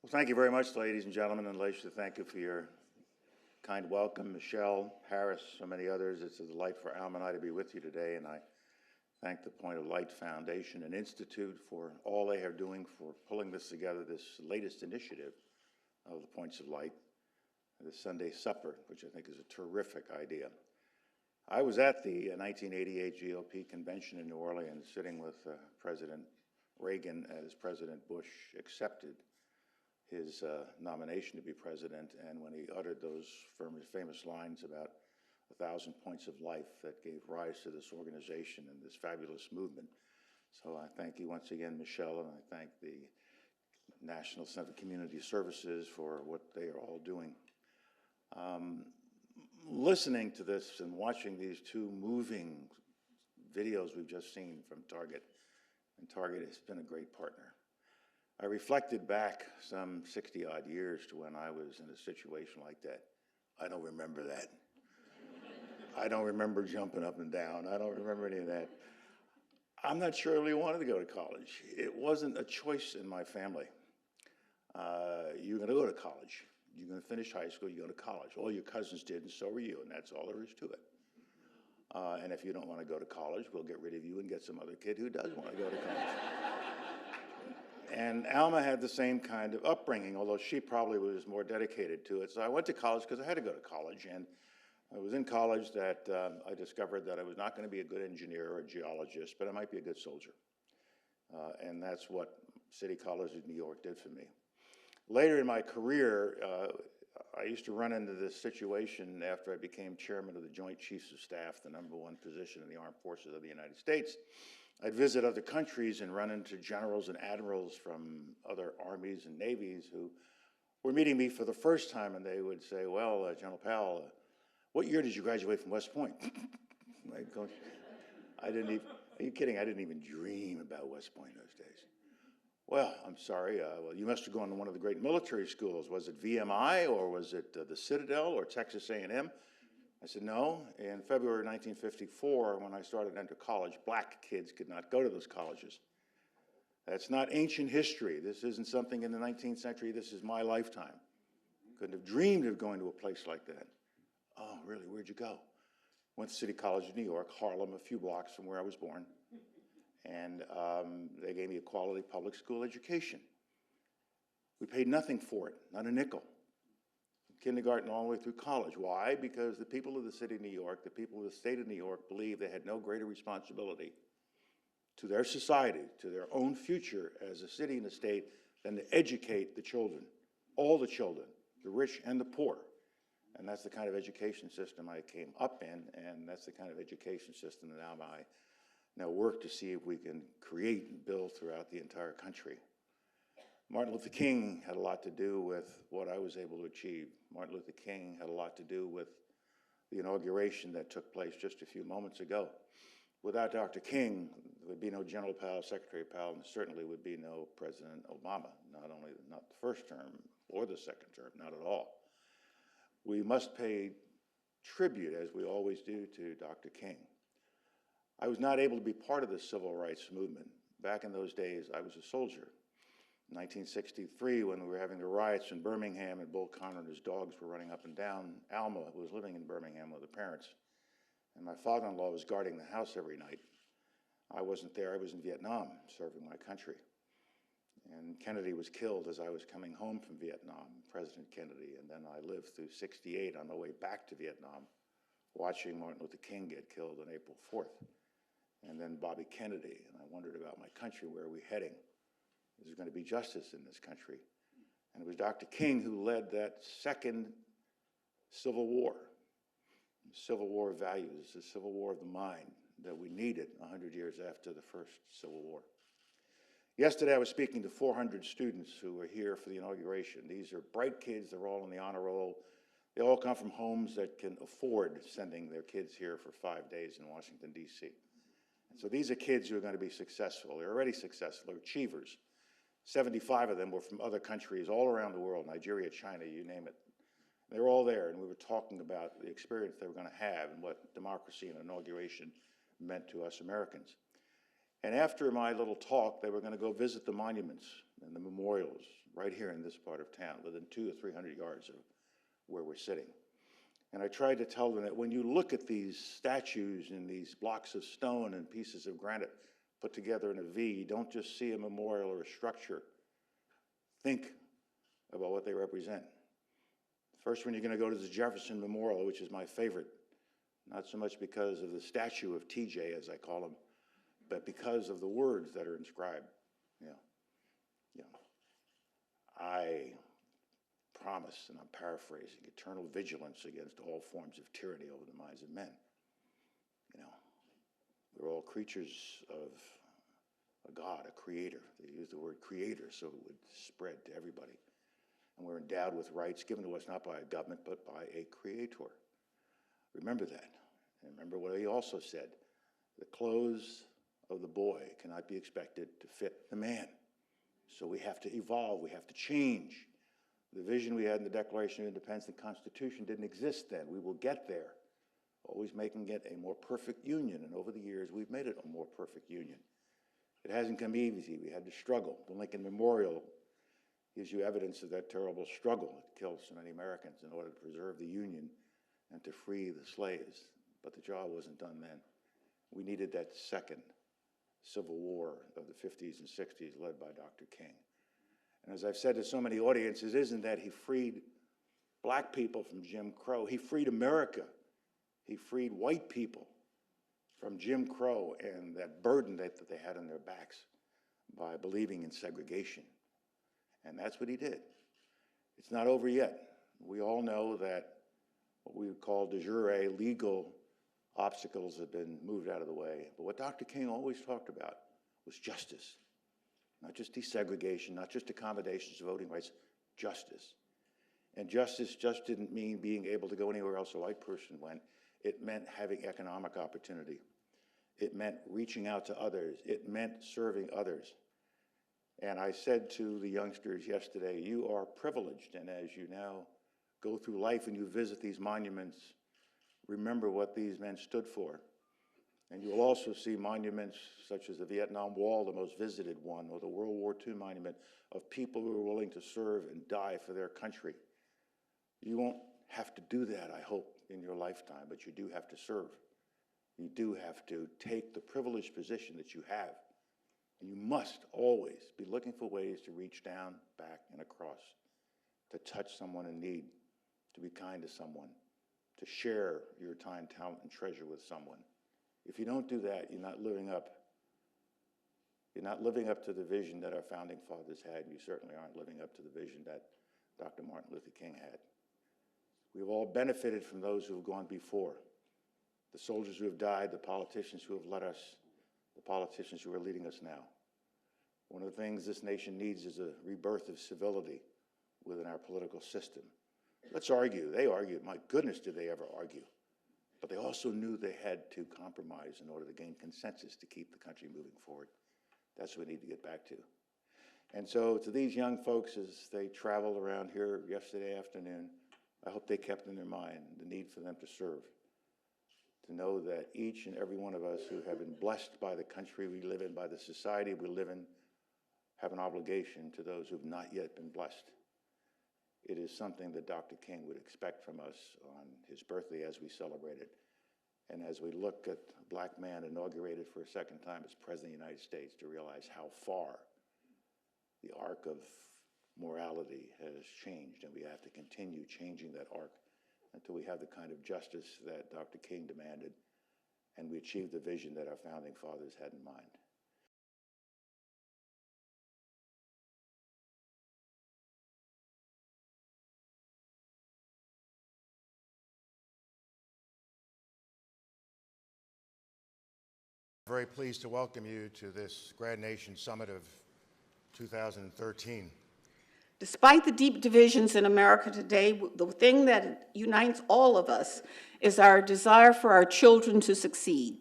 Well, thank you very much, ladies and gentlemen, and Laisha, thank you for your kind welcome. Michelle, Harris, so many others, it's a delight for Alma and I to be with you today, and I thank the Point of Light Foundation and Institute for all they are doing for pulling this together, this latest initiative of the Points of Light, the Sunday Supper, which I think is a terrific idea. I was at the 1988 GOP convention in New Orleans, sitting with President Reagan as President Bush accepted his nomination to be president, and when he uttered those famous lines about 1,000 points of life that gave rise to this organization and this fabulous movement. So I thank you once again, Michelle, and I thank the National Center for Community Services for what they are all doing. Listening to this and watching these two moving videos we've just seen from Target, and Target has been a great partner. I reflected back some 60-odd years to when I was in a situation like that. I don't remember that. I don't remember jumping up and down. I don't remember any of that. I'm not sure I really wanted to go to college. It wasn't a choice in my family. You're going to go to college. You're going to finish high school, you go to college. All your cousins did, and so are you, and that's all there is to it. And if you don't want to go to college, we'll get rid of you and get some other kid who does want to go to college. And Alma had the same kind of upbringing, although she probably was more dedicated to it. So I went to college because I had to go to college, and I was in college that I discovered that I was not going to be a good engineer or a geologist, but I might be a good soldier. And that's what City College of New York did for me. Later in my career, I used to run into this situation after I became chairman of the Joint Chiefs of Staff, the #1 position in the Armed Forces of the United States. I'd visit other countries and run into generals and admirals from other armies and navies who were meeting me for the first time, and they would say, well, General Powell, what year did you graduate from West Point? I didn't even, are you kidding? I didn't even dream about West Point those days. Well, I'm sorry, well, you must have gone to one of the great military schools. Was it VMI, or was it the Citadel, or Texas A&M? I said, no. In February 1954, when I started to enter college, black kids could not go to those colleges. That's not ancient history. This isn't something in the 19th century. This is my lifetime. Couldn't have dreamed of going to a place like that. Oh, really? Where'd you go? Went to City College of New York, Harlem, a few blocks from where I was born. And they gave me a quality public school education. We paid nothing for it, not a nickel. Kindergarten all the way through college. Why? Because the people of the city of New York, the people of the state of New York, believed they had no greater responsibility to their society, to their own future as a city and a state, than to educate the children, all the children, the rich and the poor. And that's the kind of education system I came up in, and that's the kind of education system that I now work to see if we can create and build throughout the entire country. Martin Luther King had a lot to do with what I was able to achieve. Martin Luther King had a lot to do with the inauguration that took place just a few moments ago. Without Dr. King, there would be no General Powell, Secretary Powell, and certainly would be no President Obama, not the first term or the second term, not at all. We must pay tribute, as we always do, to Dr. King. I was not able to be part of the civil rights movement. Back in those days, I was a soldier. In 1963, when we were having the riots in Birmingham and Bull Connor and his dogs were running up and down, Alma was living in Birmingham with her parents. And my father-in-law was guarding the house every night. I wasn't there. I was in Vietnam serving my country. And Kennedy was killed as I was coming home from Vietnam, President Kennedy. And then I lived through '68 on my way back to Vietnam, watching Martin Luther King get killed on April 4th. And then Bobby Kennedy. And I wondered about my country, where are we heading? Is there going to be justice in this country? And it was Dr. King who led that second Civil War, the Civil War of values, the Civil War of the mind that we needed 100 years after the first Civil War. Yesterday, I was speaking to 400 students who were here for the inauguration. These are bright kids. They're all on the honor roll. They all come from homes that can afford sending their kids here for 5 days in Washington, D.C. And so these are kids who are going to be successful. They're already successful. They're achievers. 75 of them were from other countries all around the world, Nigeria, China, you name it. They were all there, and we were talking about the experience they were going to have and what democracy and inauguration meant to us Americans. And after my little talk, they were going to go visit the monuments and the memorials right here in this part of town, within 200 or 300 yards of where we're sitting. And I tried to tell them that when you look at these statues and these blocks of stone and pieces of granite put together in a V, you don't just see a memorial or a structure. Think about what they represent. First one you're going to go to is the Jefferson Memorial, which is my favorite. Not so much because of the statue of TJ, as I call him, but because of the words that are inscribed. I promise, and I'm paraphrasing, eternal vigilance against all forms of tyranny over the minds of men. We're all creatures of a God, a creator. They use the word creator so it would spread to everybody. And we're endowed with rights given to us not by a government, but by a creator. Remember that. And remember what he also said. The clothes of the boy cannot be expected to fit the man. So we have to evolve, we have to change. The vision we had in the Declaration of Independence and Constitution didn't exist then. We will get there, always making it a more perfect union. And over the years, we've made it a more perfect union. It hasn't come easy. We had to struggle. The Lincoln Memorial gives you evidence of that terrible struggle. It killed so many Americans in order to preserve the Union and to free the slaves. But the job wasn't done then. We needed that second Civil War of the 50s and 60s led by Dr. King. And as I've said to so many audiences, isn't that he freed black people from Jim Crow? He freed America. He freed white people from Jim Crow and that burden that they had on their backs by believing in segregation. And that's what he did. It's not over yet. We all know that what we would call de jure legal obstacles have been moved out of the way. But what Dr. King always talked about was justice. Not just desegregation, not just accommodations of voting rights, justice. And justice just didn't mean being able to go anywhere else a white person went. It meant having economic opportunity. It meant reaching out to others. It meant serving others. And I said to the youngsters yesterday, you are privileged, and as you now go through life and you visit these monuments, remember what these men stood for. And you'll also see monuments such as the Vietnam Wall, the most visited one, or the World War II monument of people who were willing to serve and die for their country. You won't have to do that, I hope, in your lifetime, but you do have to serve. You do have to take the privileged position that you have. And you must always be looking for ways to reach down, back, and across, to touch someone in need, to be kind to someone, to share your time, talent, and treasure with someone. If you don't do that, you're not living up. You're not living up to the vision that our founding fathers had, and you certainly aren't living up to the vision that Dr. Martin Luther King had. We've all benefited from those who have gone before. The soldiers who have died, the politicians who have led us, the politicians who are leading us now. One of the things this nation needs is a rebirth of civility within our political system. Let's argue. They argued. My goodness, did they ever argue? But they also knew they had to compromise in order to gain consensus to keep the country moving forward. That's what we need to get back to. And so to these young folks, as they traveled around here yesterday afternoon, I hope they kept in their mind the need for them to serve, to know that each and every one of us who have been blessed by the country we live in, by the society we live in, have an obligation to those who have not yet been blessed. It is something that Dr. King would expect from us on his birthday as we celebrate it. And as we look at a black man inaugurated for a second time as President of the United States, to realize how far the arc of morality has changed, and we have to continue changing that arc until we have the kind of justice that Dr. King demanded, and we achieve the vision that our founding fathers had in mind. Very pleased to welcome you to this Grand Nation Summit of 2013. Despite the deep divisions in America today, the thing that unites all of us is our desire for our children to succeed.